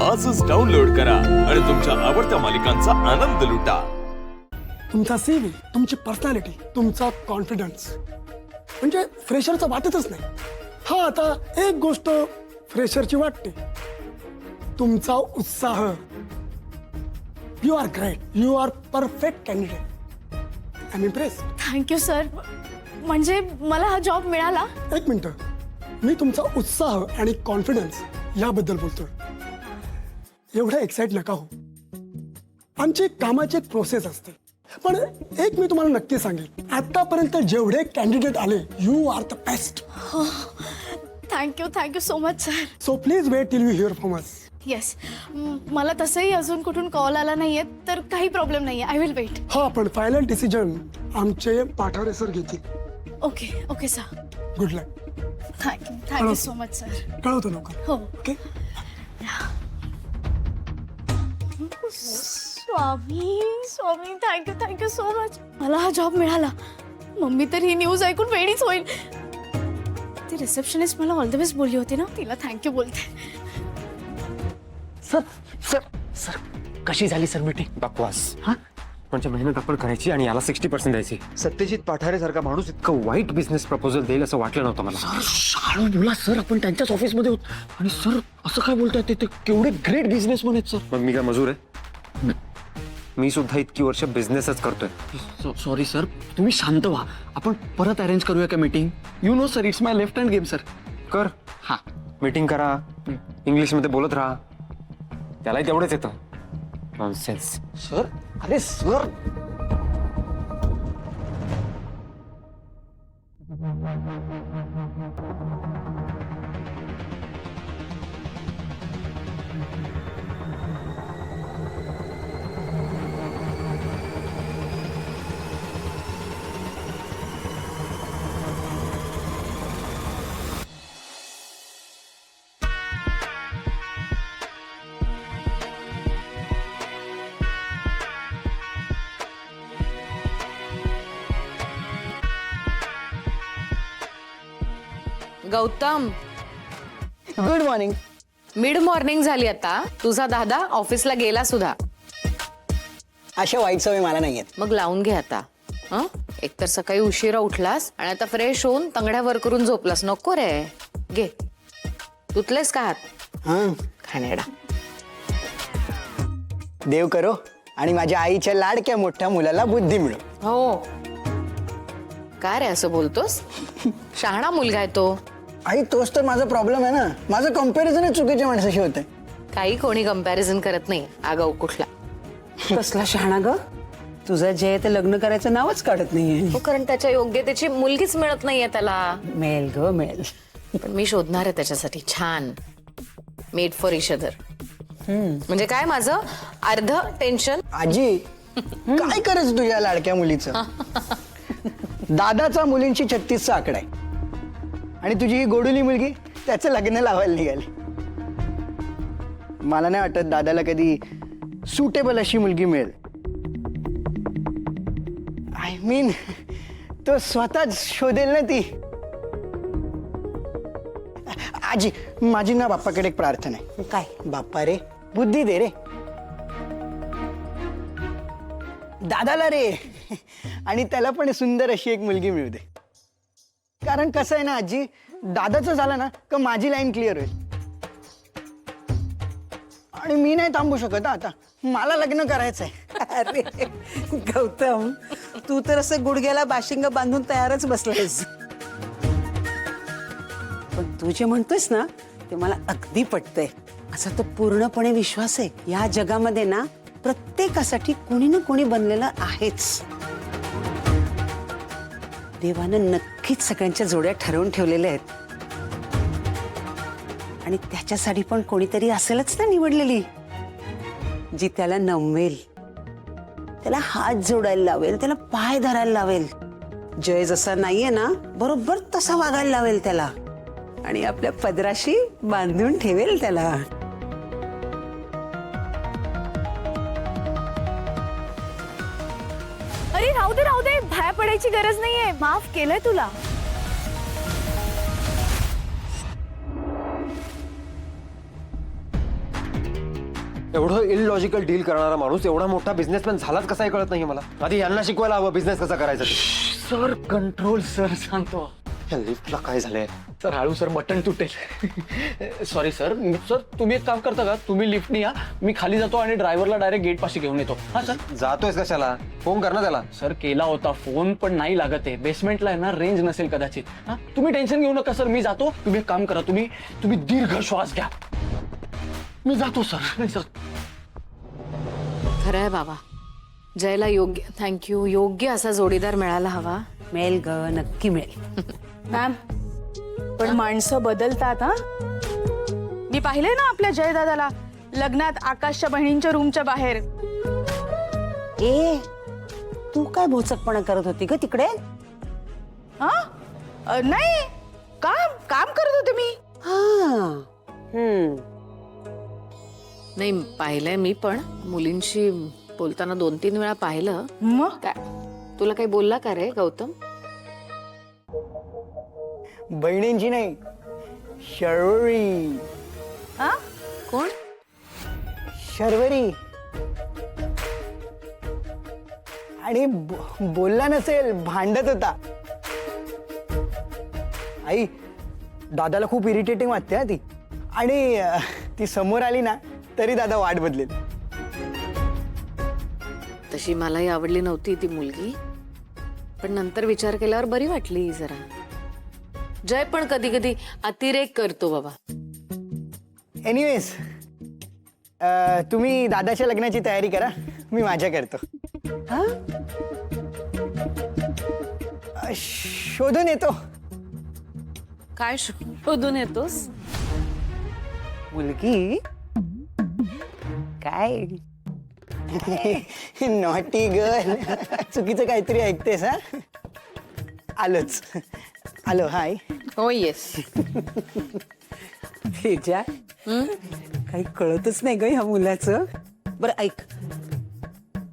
आजच डाउनलोड करा आणि तुमच्या आवडत्या मालिकांचा आनंद लुटा। तुमचा CV, तुमची पर्सनॅलिटी, तुमचा कॉन्फिडन्स म्हणजे फ्रेशरचं वाटतच नाही। हा आता एक गोष्ट फ्रेशरची वाटते, तुमचा उत्साह। You are great, you are perfect candidate. I am impressed. Thank you sir, म्हणजे मला हा जॉब मिळाला। एक मिनिट, मी तुमचा उत्साह आणि कॉन्फिडन्स याबद्दल बोलतोय। एवढा एक्साइट नका हो, आमची कामाची एक प्रोसेस असते। पण एक मी तुम्हाला नक्की सांगेन, आतापर्यंत जेवढे कॅन्डिडेट आले, you are the best. Thank you so much sir. So please wait till you hear from us. Yes, मला तसंही अजून कुठून कॉल आला नाहीये, तर काही प्रॉब्लेम नाहीये। I will wait. हा, पण फायनल डिसिजन आमचे पाठारे सर घेतील। Okay sir. Good luck. Thank you so much sir. कळवतो लवकर। हो। Okay. Swami thank you so much. मला हा जॉब मिळाला। मम्मी तर ही न्यूज ऐकून वेडीच होईल। ती रिसेप्शनिस्ट मला ऑल द बेस्ट बोलली होती ना, तिला थँक्यू बोलते। सर सर सर कशी झाली सर मीटिंग? बकवास। हा, म्हणजे मेहनत आपण करायची आणि याला 60% द्यायची। सत्यजित पाठारे सारखा माणूस इतकं वाईट बिझनेस प्रपोजल देईल असं वाटलं नव्हतं मला। सर शाळू बोला सर, आपण त्यांच्याच ऑफिसमध्ये होत आणि सर असं काय बोलताय? ते केवढे ग्रेट बिझनेसमॅन आहेत सर। मग मी काय मजूर आहे? मी सुद्धा इतकी वर्ष बिझनेसच करतोय। सॉरी सर, तुम्ही शांत व्हा। आपण परत अरेंज करूया का meeting? You know sir, it's my left hand game sir. कर, हा, मीटिंग करा, इंग्लिशमध्ये बोलत राहा, त्यालाही तेवढंच येतं। नॉनसेन्स। सर अरे sir, Gautam, good morning. Mid morning झाली आता। तुझा दादा ऑफिसला गेला सुद्धा। अशा वाईट सवय मला नाही आहेत। मग लावून घे आता। हं, एकतर सकाळी उशिरा उठलास आणि आता फ्रेश होऊन तंगड्या वर करून झोपलास। नको रे, घे। धुतलेस का हात? हां, खाणेडा। देव करो आणि माझ्या आईच्या लाडक्या मोठ्या मुलाला बुद्धी मिळो। हो, काय रे असं बोलतोस? शहाणा मुलगा आहे तो। आई, तोच तर माझा प्रॉब्लेम आहे ना। माझं कम्पॅरिझन चुकीच्या माणसाशी होतंय। काही कोणी कंपॅरिझन करत नाही। आगाऊ कुठला? कसला शहाणा ग? तुझं जे ते लग्न करायचं नावच काढत नाहीये। हो, कारण त्याच्या योग्यतेची मुलगीच मिळत नाहीये त्याला। मिळेल ग, मिळेल। पण मी शोधणार आहे त्याच्यासाठी छान, मेड फॉर इच अदर। म्हणजे काय, माझं अर्ध टेन्शन। आजी, काय करायचं तुझ्या लाडक्या मुलीचं? दादाचा मुलींची 36चा आकडा आहे आणि तुझी ही गोडुली मुलगी त्याचं लग्न लावायला निघाली। मला नाही वाटत दादाला कधी सुटेबल अशी मुलगी मिळेल। आय मीन, तो स्वतःच शोधेल ना ती। आजी, माझी ना बाप्पाकडे एक प्रार्थना आहे। काय? बाप्पा रे, बुद्धी दे रे दादाला रे, आणि त्याला पण सुंदर अशी एक मुलगी मिळू दे। कारण कसं आहे ना आजी, दादाचं झालं ना का माझी लाईन क्लिअर होईल आणि मी नाही थांबू शकत आता। मला लग्न करायचंय। अरे गौतम, तू तर असं गुडघ्याला बाशिंग बांधून तयारच बसलायस। पण तू जे म्हणतोयस ना, ते मला अगदी पटतंय। असा तर पूर्णपणे विश्वास आहे, या जगामध्ये ना प्रत्येकासाठी कोणी ना कोणी बनलेलं आहेच। देवानं नक्कीच सगळ्यांच्या जोड्या ठरवून ठेवलेल्या आहेत आणि त्याच्यासाठी पण कोणीतरी असेलच ना निवडलेली, जी त्याला नमवेल, त्याला हात जोडायला लावेल, त्याला पाय धरायला लावेल। जय जसा नाहीये ना, बरोबर तसा वागायला लावेल त्याला आणि आपल्या पदराशी बांधून ठेवेल त्याला। अरे राहू दे, भय पडायची गरज नाहीये। माफ केलंय तुला। एवढं इलॉजिकल डील करणारा माणूस एवढा मोठा बिझनेसमॅन झालाच कसाही कळत नाही मला. आधी यांना शिकवायला हवं बिझनेस कसा करायचा ते. सर कंट्रोल सर सांगतो. या लिफ्टला काय झालंय? सर हळू सर बटन तुटेल. Sorry sir. सर तुम्ही एक काम करता का, तुम्ही लिफ्टनी या, मी खाली जातो आणि ड्रायव्हरला डायरेक्ट गेट पाशी घेऊन येतो. हा सर. जातोयस कशाला? फोन कर ना त्याला. सर केला होता फोन पण नाही लागत आहे. बेसमेंटला आहे ना रेंज नसेल कदाचित. हा तुम्ही टेन्शन घेऊ नका सर, मी जातो. तुम्ही एक काम करा, तुम्ही दीर्घ श्वास घ्या. मी जातो सर. नाही सर. खरं आहे बाबा, जयला योग्य थँक्यू योग्य असा जोडीदार मिळायला हवा. मिळेल ग, नक्की मिळेल. मॅम पण माणसं बदलतात हा. मी पाहिलंय ना आपल्या जयदादाला लग्नात आकाशच्या बहिणींच्या रूमच्या बाहेर. ए तू काय भोचकपणा करत होती ग तिकडे? हा नाही, काम काम करत होते मी. नाही पाहिलंय मी, पण मुलींशी बोलताना 2-3 वेळा पाहिलं. मग काय तुला काही बोलला का रे गौतम? बहिणींची नाही, शर्वरी. हा कोण? शर्वरी. आणि बोलला नसेल, भांडत होता. आई दादाला खूप इरिटेटिंग वाटते हा ती. आणि ती समोर आली ना तरी दादा वाट बदलेल. तशी मलाही आवडली नव्हती ती मुलगी, पण नंतर विचार केल्यावर बरी वाटली जरा. जय पण कधी कधी अतिरेक करतो बाबा. एनिवेज तुम्ही दादाच्या लग्नाची तयारी करा, मी माझ्या करतो. शोधून येतो. काय शोधून येतोस? मुलगी काय? Naughty girl. चुकीचं काहीतरी ऐकतेस हा. आलोच. आलो. हाय. हो येस. भेजा काही कळतच नाही ग ह्या मुलाचं. बरं ऐक,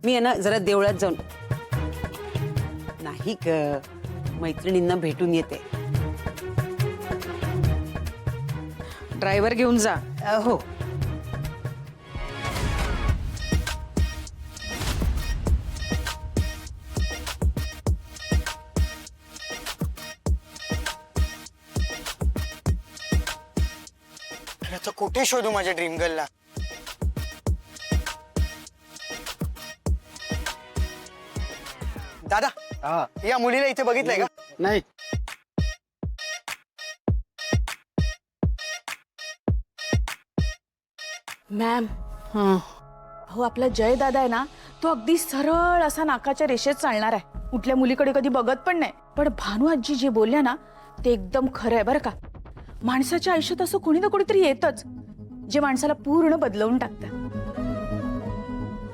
मी आहे ना जरा देवळात जाऊन नाही ग मैत्रिणींना भेटून येते. ड्रायव्हर घेऊन जा. हो. आता कुठे शोधू माझ्या ड्रीम गर्लला? दादा या मुलीला इथे बघितलंय का? नाही. मॅम हो आपला जय दादा आहे ना, तो अगदी सरळ असा नाकाच्या रेषेत चालणार आहे. कुठल्या मुलीकडे कधी बघत पण नाही. पण भानू आजी जे बोलल्या ना ते एकदम खरं आहे बरं का. माणसाच्या आयुष्यात असं कोणी ना कोणीतरी येतच जे माणसाला पूर्ण बदलवून टाकतं.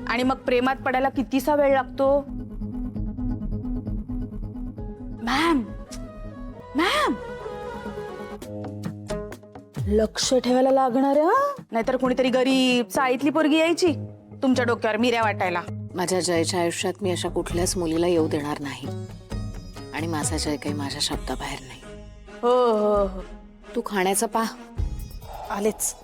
आणि मग प्रेमात पडायला कितीसा वेळ लागतो. मॅम मॅम लक्ष ठेवायला लागणार आहे, नाहीतर कोणीतरी गरीब चाळीतली पोरगी यायची तुमच्या डोक्यावर मिऱ्या वाटायला. माझ्या जयच्या आयुष्यात मी अशा कुठल्याच मुलीला येऊ देणार नाही. आणि माझा जय काही माझ्या शब्दाबाहेर नाही. हो हो हो तू खाण्याचं पहा. आलेच.